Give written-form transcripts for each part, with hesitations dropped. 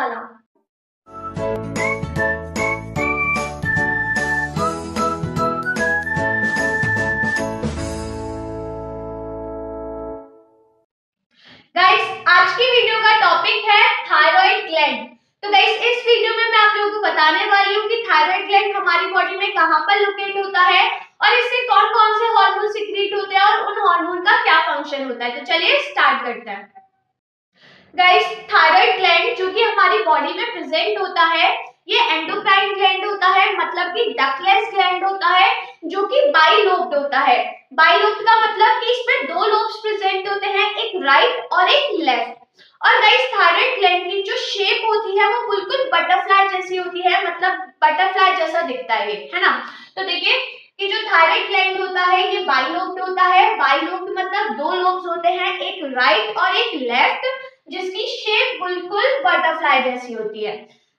वाला। गाइस, आज की वीडियो का टॉपिक है थायराइड ग्लैंड। तो गाइस, इस वीडियो में मैं आप लोगों को बताने वाली हूँ कि थायराइड ग्लैंड हमारी बॉडी में कहाँ पर लोकेट होता है और इससे कौन कौन से हार्मोन सीक्रेट होते हैं और उन हार्मोन का क्या फंक्शन होता है। तो चलिए स्टार्ट करते हैं। गाइस, थायराइड ग्लैंड जो कि हमारी बॉडी में प्रेजेंट होता है, ये एंडोक्राइन ग्लैंड होता है, मतलब कि डकलेस ग्लैंड होता है, जो कि बाइलोब्ड होता है। बाइलोब्ड का मतलब कि इसमें दो लोब्स प्रेजेंट होते हैं, एक राइट और एक लेफ्ट। और गाइस, थायराइड ग्लैंड की जो शेप होती है वो बिल्कुल बटरफ्लाई जैसी होती है, मतलब बटरफ्लाई जैसा दिखता है ये, है ना। तो देखिए कि जो थायराइड ग्लैंड होता है ये बाइलोब्ड होता है। बाइलोब्ड मतलब दो लोब्स होते हैं, एक राइट और एक लेफ्ट, जिसकी शेप बिल्कुल बटरफ्लाई जैसी होती है।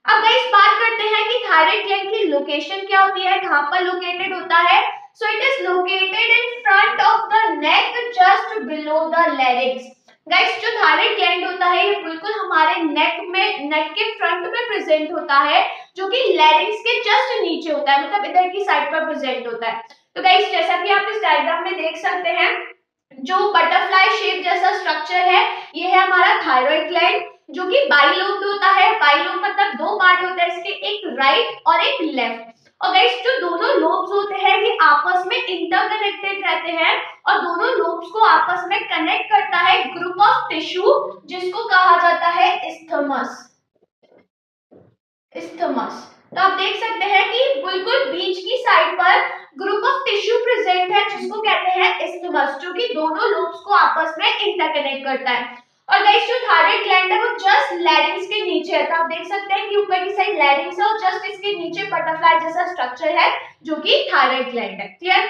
अब गाइस, बात करते हैं कि थायराइड ग्लैंड की लोकेशन क्या होती है, कहां पर लोकेटेड होता है। So it is located in front of the neck, just below the larynx. Guys, जो थायराइड ग्लैंड होता है ये बिल्कुल हमारे नेक के फ्रंट में प्रेजेंट होता है, जो कि लैरिंक्स के जस्ट नीचे होता है, मतलब इधर की साइड पर प्रेजेंट होता है। तो गाइस, जैसा कि आप इस डायग्राम में देख सकते हैं, जो बटरफ्लाई शेप जैसा स्ट्रक्चर है ये है हमारा थायराइड ग्लैंड, जो कि बाइलोब्ड होता है। बाइलोब मतलब दो पार्ट होता है इसके, एक राइट और एक लेफ्ट। और गाइस, जो दोनों लोब्स होते हैं ये आपस में इंटरकनेक्टेड रहते हैं और दोनों लोब्स को आपस में कनेक्ट करता है ग्रुप ऑफ टिश्यू, जिसको कहा जाता है इस्थमस। तो आप देख सकते हैं कि बिल्कुल बीच की साइड पर ग्रुप ऑफ टिश्यू प्रेजेंट है, जिसको कहते हैं इस्थमस, जो कि दोनों लोब्स को आपस में इंटरकनेक्ट करता है। और गाइस, जो थायराइड ग्लैंड है वो जस्ट लैरिंक्स के नीचे है। तो आप देख सकते हैं कि ऊपर की साइड लैरिंक्स है और जस्ट इसके नीचे बटरफ्लाई जैसा स्ट्रक्चर है, जो कि थायराइड ग्लैंड है। क्लियर।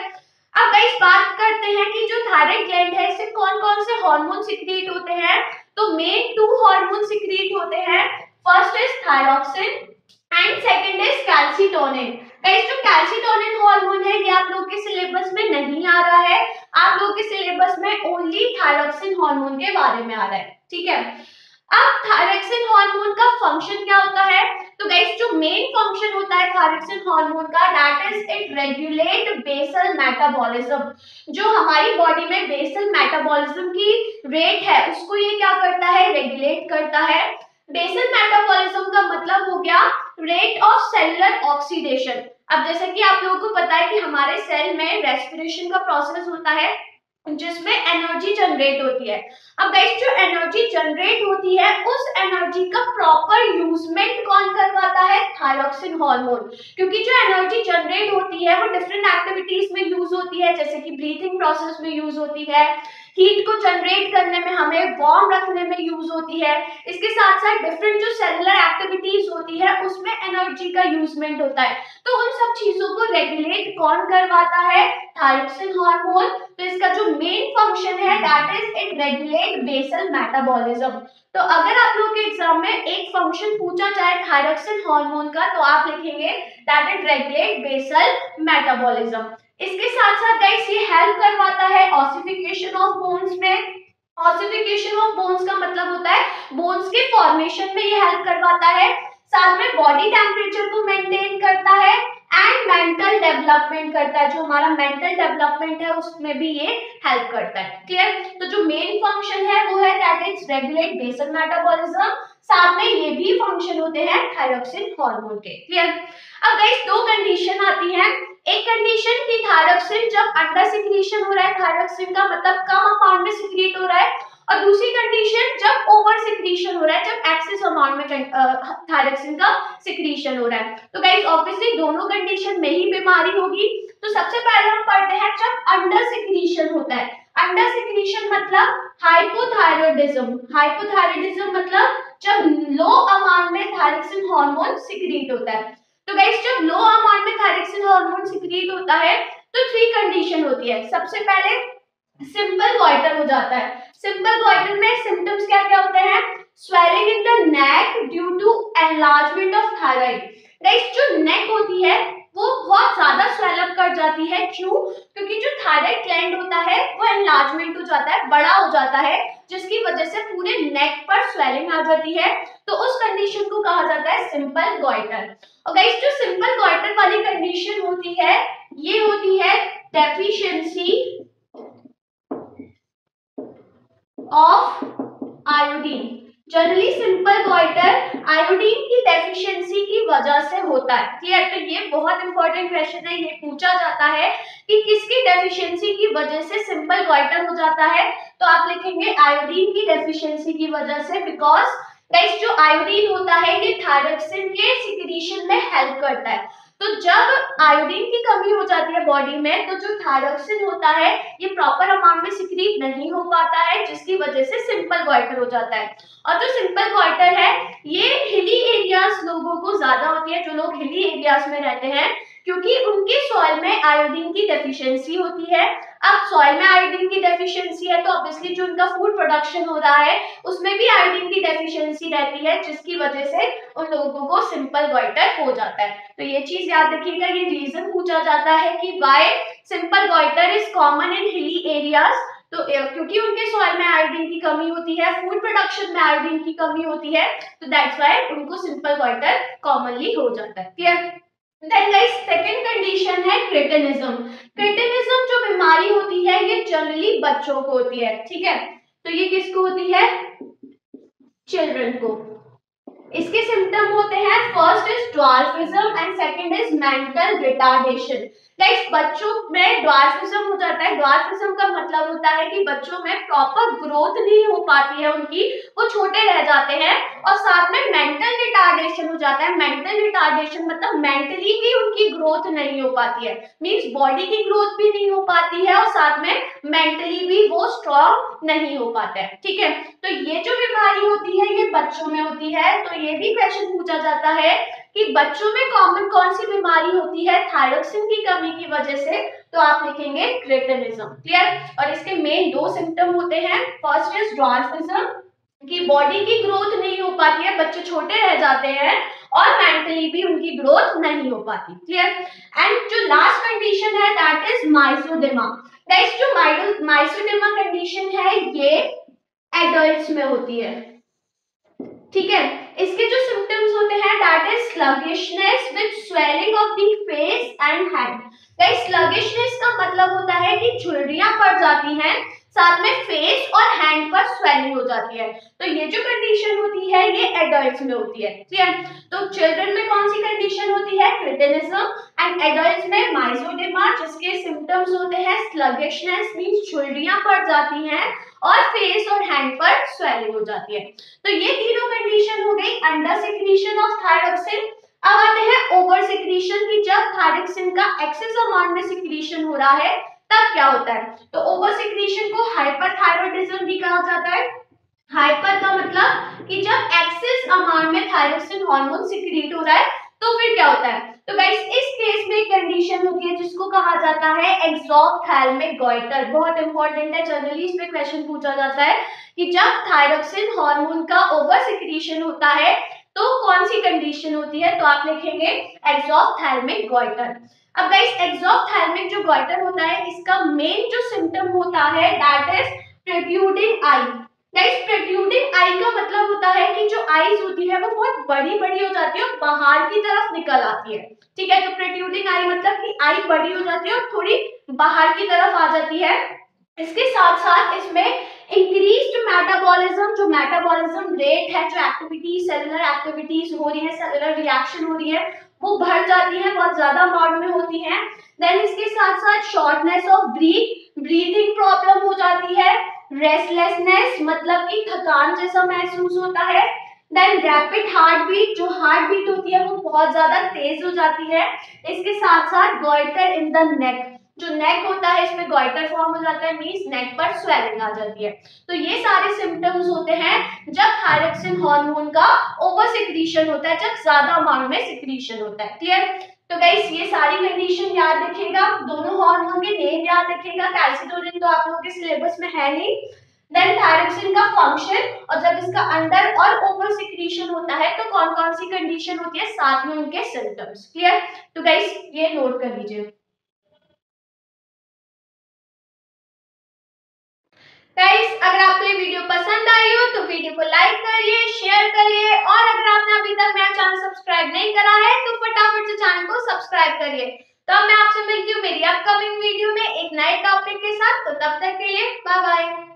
अब गाइस, बात करते हैं कि जो थायराइड ग्लैंड है इससे कौन कौन से हार्मोन सीक्रेट होते हैं। तो मेन टू हार्मोन सीक्रेट होते हैं। First is thyroxine and second is calcitonin. Guys, जो कैल्सिटोनिन हार्मोन है ये आप लोगों के सिलेबस में नहीं आ रहा है, आप लोगों के सिलेबस में ओनली थायरॉक्सिन हार्मोन के बारे में आ रहा है, ठीक है। अब थायरॉक्सिन हार्मोन का फंक्शन क्या होता है। तो गाइस, जो मेन फंक्शन होता है थायरॉक्सिन हार्मोन का, that is it regulate basal metabolism. जो हमारी बॉडी में बेसल मेटाबॉलिज्म की रेट है उसको ये क्या करता है, रेगुलेट करता है। बेसल मेटाबॉलिज्म का मतलब हो गया रेट ऑफ सेलुलर ऑक्सीडेशन। अब जैसे कि आप लोगों को पता है कि हमारे सेल में रेस्पिरेशन का प्रोसेस होता है जिसमें एनर्जी जनरेट होती है। अब गाइस, जो एनर्जी जनरेट होती है उस एनर्जी का प्रॉपर यूजमेंट कौन करवाता है, थायरॉक्सिन हार्मोन। क्योंकि जो एनर्जी जनरेट होती है वो डिफरेंट एक्टिविटीज में यूज होती है, जैसे कि ब्रीथिंग प्रोसेस में यूज होती है, हीट को जनरेट करने में, हमें वार्म रखने में यूज होती है। इसके साथ साथ डिफरेंट जो सेलुलर एक्टिविटीज होती है उसमें एनर्जी का यूजमेंट होता है। तो उन सब चीजों को रेगुलेट कौन करवाता है, थायरॉक्सिन हार्मोन। तो इसका जो मेन फंक्शन है that is it regulate basal metabolism. तो अगर आप लोग के एग्जाम में एक फंक्शन पूछा जाए थायरॉक्सिन हार्मोन का तो आप लिखेंगे that it regulate basal metabolism. इसके साथ साथ गाइस ये हेल्प करवाता है ऑसिफिकेशन ऑफ बोन्स में। ऑसिफिकेशन ऑफ बोन्स का मतलब होता है बोन्स के फॉर्मेशन में ये हेल्प करवाता है। साथ में बॉडी टेम्परेचर को मेंटेन करता है एंड मेंटल डेवलपमेंट करता है। जो हमारा मेंटल डेवलपमेंट है उसमें भी ये हेल्प करता है। क्लियर। तो जो मेन फंक्शन है वो है that is regulate basal metabolism. साथ में ये भी फंक्शन होते हैं थायरॉक्सिन हार्मोन के। क्लियर। अब गाइस, दो कंडीशन आती है। एक कंडीशन की थायरॉक्सिन जब अंडर सिक्रीशन हो रहा है, थायरॉक्सिन का मतलब कम अमाउंट में सिक्रीट हो रहा है, और दूसरी कंडीशन जब ओवर सिक्रीशन हो रहा है, जब एक्सेस अमाउंट में थायरॉक्सिन का सिक्रीशन हो रहा है। तो गाइस, ऑब्वियसली दोनों कंडीशन में ही बीमारी होगी। तो सबसे पहले हम पढ़ते हैं जब अंडर सिक्रीशन होता है। अंडर सिक्रीशन मतलब हाइपोथायरॉयडिज्म। हाइपोथायरॉयडिज्म मतलब जब लो अमाउंट में थायरॉक्सिन हार्मोन सिक्रीट होता है। तो गाइस, जब लो अमाउंट में थायरॉक्सिन हार्मोन सिक्रीट होता है तो थ्री कंडीशन होती है। सबसे पहले सिंपल गॉइटर हो जाता है। सिंपल गॉइटर में सिम्टम्स क्या क्या होते हैं, swelling in the neck due to enlargement of thyroid. Guys, जो नेक होती है वो बहुत ज्यादा स्वेलअप कर जाती है। क्यों? क्योंकि जो थायराइड ग्लैंड होता है वो एनलार्जमेंट हो जाता है, बड़ा हो जाता है, जिसकी वजह से पूरे नेक पर स्वेलिंग आ जाती है। तो उस कंडीशन को कहा जाता है सिंपल गॉइटर। और गाइस जो सिंपल गॉइटर वाली कंडीशन होती है ये होती है deficiency of iodine. Generally simple goitre iodine की डेफिशिएंसी की वजह से होता है। क्लियर? तो ये बहुत इंपॉर्टेंट क्वेश्चन है, ये पूछा जाता है कि किसकी डेफिशिएंसी की वजह से सिंपल गॉइटर हो जाता है। तो आप लिखेंगे आयोडीन की डेफिशिएंसी की वजह से, बिकॉज गाइस जो आयोडीन होता है ये थायरॉक्सिन के सिक्रीशन में हेल्प करता है। तो जब आयोडीन की कमी हो जाती है बॉडी में तो जो थायरॉक्सिन होता है ये प्रॉपर अमाउंट में सिक्रीट नहीं हो पाता है, जिसकी वजह से सिंपल गॉइटर हो जाता है। और जो सिंपल गॉइटर है ये हिली एरियाज लोगों को ज्यादा होती है, जो लोग हिली एरियाज में रहते हैं, क्योंकि उनके सॉइल में आयोडीन की डेफिशिएंसी होती है। अब सॉइल में आयोडीन की डेफिशिएंसी है तो ऑब्वियसली जो उनका फूड प्रोडक्शन हो रहा है उसमें भी आयोडीन की डेफिशिएंसी रहती है, जिसकी वजह से उन लोगों को सिंपल गॉइटर हो जाता है। तो ये चीज याद रखिएगा, ये रीजन पूछा जाता है कि why simple goitre is common in hilly areas. तो क्योंकि उनके सॉइल में आयोडीन की कमी होती है, फूड प्रोडक्शन में आयोडीन की कमी होती है, तो दैट्स व्हाई उनको सिंपल गॉइटर कॉमनली हो जाता है। Clear? Then guys second condition है क्रेटिनिज्म। क्रेटिनिज्म जो बीमारी होती है ये जनरली बच्चों को होती है। ठीक है, तो ये किसको होती है? चिल्ड्रन को। इसके सिम्टम होते हैं first is dwarfism and second is mental retardation. Guys बच्चों में ड्वार्फिज्म हो जाता है। ड्वार्फिज्म का मतलब होता है कि बच्चों में प्रॉपर ग्रोथ नहीं हो पाती है उनकी, वो छोटे रह जाते हैं, और साथ में मेंटल रिटार्डेशन हो जाता है। मेंटल रिटार्डेशन मतलब मेंटली भी उनकी ग्रोथ नहीं हो पाती है, मींस बॉडी की ग्रोथ भी नहीं हो पाती है और साथ में मेंटली भी वो स्ट्रॉन्ग नहीं हो पाता है। ठीक है, तो ये जो बीमारी होती है ये बच्चों में होती है। तो ये भी क्वेश्चन पूछा जाता है कि बच्चों में कॉमन कौन सी बीमारी होती है थायरॉक्सिन की कमी की वजह से, तो आप लिखेंगे क्रेटिनिज्म। क्लियर? और इसके मेन दो सिम्टम होते हैं, फर्स्ट इज ड्वार्फिज्म कि बॉडी की ग्रोथ नहीं हो पाती है, बच्चे छोटे रह जाते हैं, और मेंटली भी उनकी ग्रोथ नहीं हो पाती। क्लियर? एंड जो लास्ट कंडीशन है दैट इज माइसोडेमा। गाइस जो माइसोडेमा कंडीशन है ये एडल्ट्स में होती है। ठीक है, इसके जो सिम्टम्स होते हैं that is sluggishness with swelling of the face and hand. Guys sluggishness का मतलब होता है कि झुर्रियां पड़ जाती हैं, साथ में फेस और हैंड पर स्वेलिंग हो जाती है। तो ये जो कंडीशन होती है ये एडल्ट्स में होती है। क्लियर? तो चिल्ड्रन में कौन सी कंडीशन होती है? क्रेटिनिज्म, एंड एडल्ट्स में माइसोडेमा, जिसके सिम्टम्स होते हैं स्लगिशनेस मींस झुर्रियां पड़ जाती हैं और फेस और हैंड पर स्वेलिंग हो जाती है। तो ये तीनों कंडीशन हो गई अंडर सिक्रीशन ऑफ थायरॉक्सिन। अब आते हैं ओवर सिक्रीशन की, जब थायरॉक्सिन का एक्सेस अमाउंट में सिक्रीशन हो रहा है तब क्या होता है? तो ओवर सिक्रीशन को हाइपरथायरॉयडिज्म भी कहा जाता है। हाइपर का मतलब कि जब एक्सेस अमाउंट में थायरॉक्सिन हार्मोन सिक्रीट हो रहा है तो फिर क्या होता है? तो गाइस इस केस में एक कंडीशन होती है जिसको कहा जाता है एक्सोप्थैल्मिक गॉइटर। बहुत इंपॉर्टेंट है, जनरली इस पे क्वेश्चन पूछा जाता है कि जब थायरॉक्सिन हार्मोन का ओवर सिक्रीशन होता है तो कौन सी कंडीशन होती है? तो आप लिखेंगे एक्सोप्थैल्मिक गॉइटर। अब गाइस एक्सोप्थैल्मिक जो गॉइटर होता है इसका मेन जो सिम्टम होता है that is protruding eye. Guys protruding eye का मतलब होता है कि जो आईज होती है वो बहुत बड़ी बड़ी हो जाती है और बाहर की तरफ निकल आती है। ठीक है, तो प्रोट्रूडिंग आई मतलब कि आई बड़ी हो जाती है और थोड़ी बाहर की तरफ आ जाती है। इसके साथ साथ इसमें इंक्रीज्ड मेटाबॉलिज्म, जो मेटाबॉलिज्म रेट है, जो एक्टिविटीज सेलुलर एक्टिविटीज हो रही है, सेलुलर रिएक्शन हो रही है वो बढ़ जाती है, बहुत ज्यादा अमाउंट में होती है। देन इसके साथ साथ शॉर्टनेस ऑफ ब्रीथिंग प्रॉब्लम हो जाती है, रेस्टलेसनेस मतलब कि थकान जैसा महसूस होता है। देन रैपिड हार्ट बीट, जो हार्ट बीट होती है वो बहुत ज्यादा तेज हो जाती है। इसके साथ साथ गॉइटर इन द नेक, जो नेक होता है इसमें गॉइटर फॉर्म हो जाता है, मींस नेक पर स्वेलिंग आ जाती है। तो ये सारे सिम्टम्स होते हैं जब थायरॉक्सिन हार्मोन का ओवर सिक्रीशन होता है, जब ज्यादा अमाउंट में सिक्रीशन होता है। क्लियर? तो गाइस ये सारी कंडीशन याद रखिएगा, दोनों हार्मोन के नेम याद रखिएगा। कैल्सिटोनिन तो आप लोगों के सिलेबस में है नहीं, देन थायरोक्सिन का फंक्शन, और जब इसका अंडर और ओवर सिक्रीशन होता है तो कौन कौन सी कंडीशन होती है, साथ में उनके सिम्टम्स। क्लियर? तो गाइस ये नोट कर लीजिए। गाइस अगर आपको ये वीडियो पसंद आई हो तो वीडियो को लाइक करिए, शेयर करिए, और अगर आपने अभी तक मेरा चैनल सब्सक्राइब नहीं करा है तो फटाफट से चैनल को सब्सक्राइब करिए। तो अब मैं आपसे मिलती हूँ मेरी अपकमिंग वीडियो में एक नए टॉपिक के साथ। तो तब तक के लिए बाय बाय।